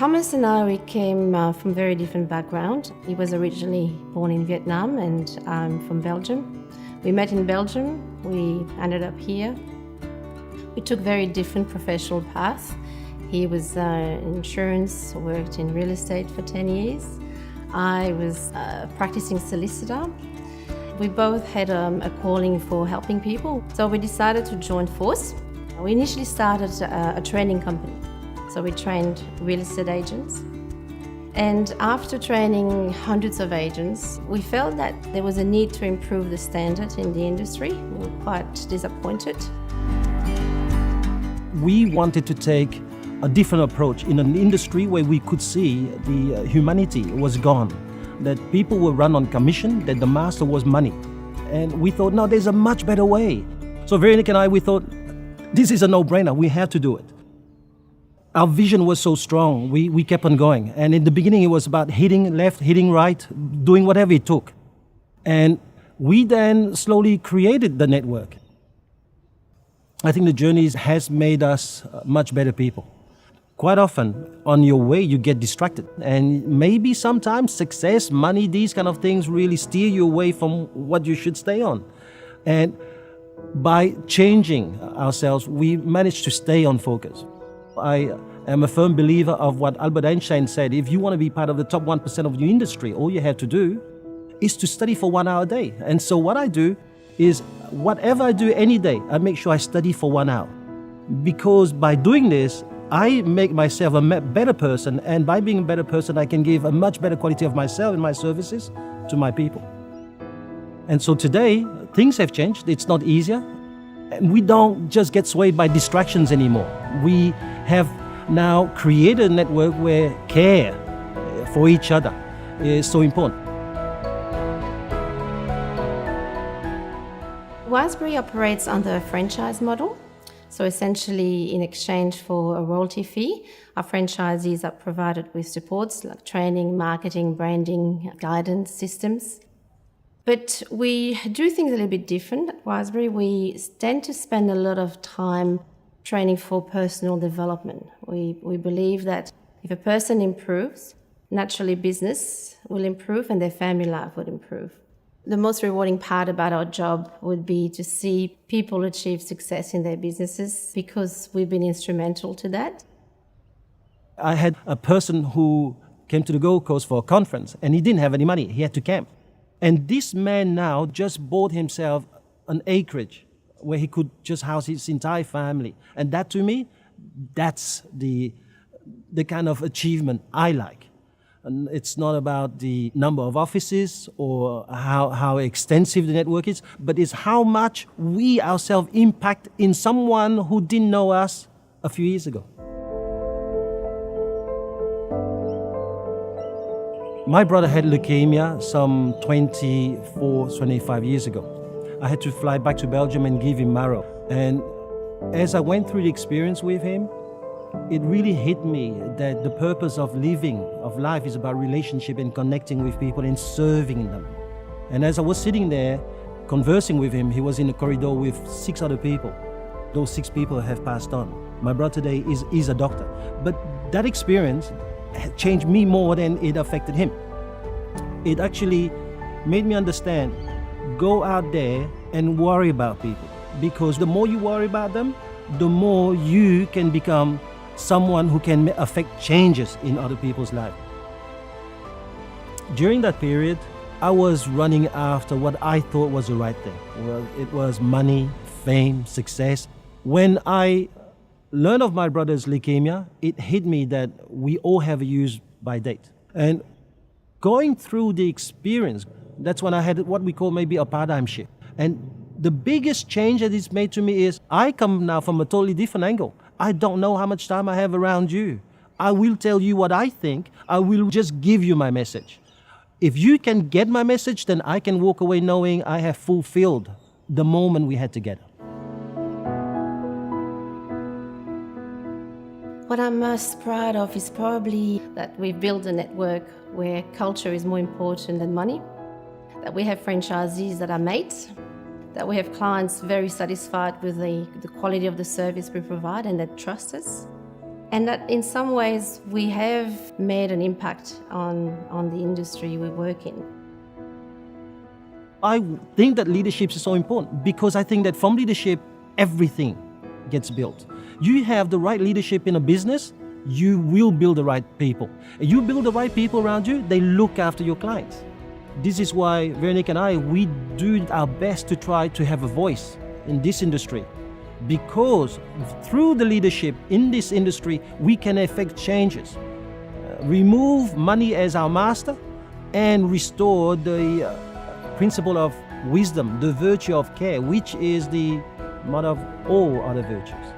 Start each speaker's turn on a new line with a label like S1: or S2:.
S1: Thomas and I, we came from very different background. He was originally born in Vietnam and I'm from Belgium. We met in Belgium, we ended up here. We took very different professional paths. He was in insurance, worked in real estate for 10 years. I was a practicing solicitor. We both had a calling for helping people, so we decided to join force. We initially started a training company. So we trained real estate agents. And after training hundreds of agents, we felt that there was a need to improve the standard in the industry. We were quite disappointed.
S2: We wanted to take a different approach in an industry where we could see the humanity was gone, that people were run on commission, that the master was money. And we thought, no, there's a much better way. So Veronique and I, we thought, this is a no-brainer, we have to do it. Our vision was so strong, we kept on going. And in the beginning, it was about hitting left, hitting right, doing whatever it took. And we then slowly created the network. I think the journey has made us much better people. Quite often, on your way, you get distracted. And maybe sometimes success, money, these kind of things really steer you away from what you should stay on. And by changing ourselves, we managed to stay on focus. I am a firm believer of what Albert Einstein said. If you want to be part of the top 1% of your industry, all you have to do is to study for 1 hour a day. And so what I do is whatever I do any day, I make sure I study for 1 hour. Because by doing this, I make myself a better person. And by being a better person, I can give a much better quality of myself and my services to my people. And so today, things have changed. It's not easier. And we don't just get swayed by distractions anymore. We have now created a network where care for each other is so important.
S1: Wiseberry operates under a franchise model. So essentially, in exchange for a royalty fee, our franchisees are provided with supports like training, marketing, branding, guidance, systems. But we do things a little bit different at Wiseberry. We tend to spend a lot of time training for personal development. We believe that if a person improves, naturally business will improve and their family life would improve. The most rewarding part about our job would be to see people achieve success in their businesses because we've been instrumental to that.
S2: I had a person who came to the Gold Coast for a conference and he didn't have any money. He had to camp. And this man now just bought himself an acreage where he could just house his entire family. And that, to me, that's the kind of achievement I like. And it's not about the number of offices or how extensive the network is, but it's how much we ourselves impact in someone who didn't know us a few years ago. My brother had leukemia some 25 years ago. I had to fly back to Belgium and give him marrow. And as I went through the experience with him, it really hit me that the purpose of living, of life, is about relationship and connecting with people and serving them. And as I was sitting there conversing with him, he was in a corridor with 6 other people. Those 6 people have passed on. My brother today is a doctor. But that experience changed me more than it affected him. It actually made me understand, go out there and worry about people. Because the more you worry about them, the more you can become someone who can affect changes in other people's lives. During that period, I was running after what I thought was the right thing. Well, it was money, fame, success. When I learned of my brother's leukemia, it hit me that we all have a use-by date. And going through the experience, that's when I had what we call maybe a paradigm shift. And the biggest change that it's made to me is I come now from a totally different angle. I don't know how much time I have around you. I will tell you what I think. I will just give you my message. If you can get my message, then I can walk away knowing I have fulfilled the moment we had together.
S1: What I'm most proud of is probably that we've built a network where culture is more important than money, that we have franchisees that are mates, that we have clients very satisfied with the quality of the service we provide and that trust us. And that in some ways we have made an impact on the industry we work in.
S2: I think that leadership is so important because I think that from leadership, everything gets built. You have the right leadership in a business, you will build the right people. You build the right people around you, they look after your clients. This is why Veronique and I, we do our best to try to have a voice in this industry. Because through the leadership in this industry, we can effect changes. Remove money as our master and restore the principle of wisdom, the virtue of care, which is the mother of all other virtues.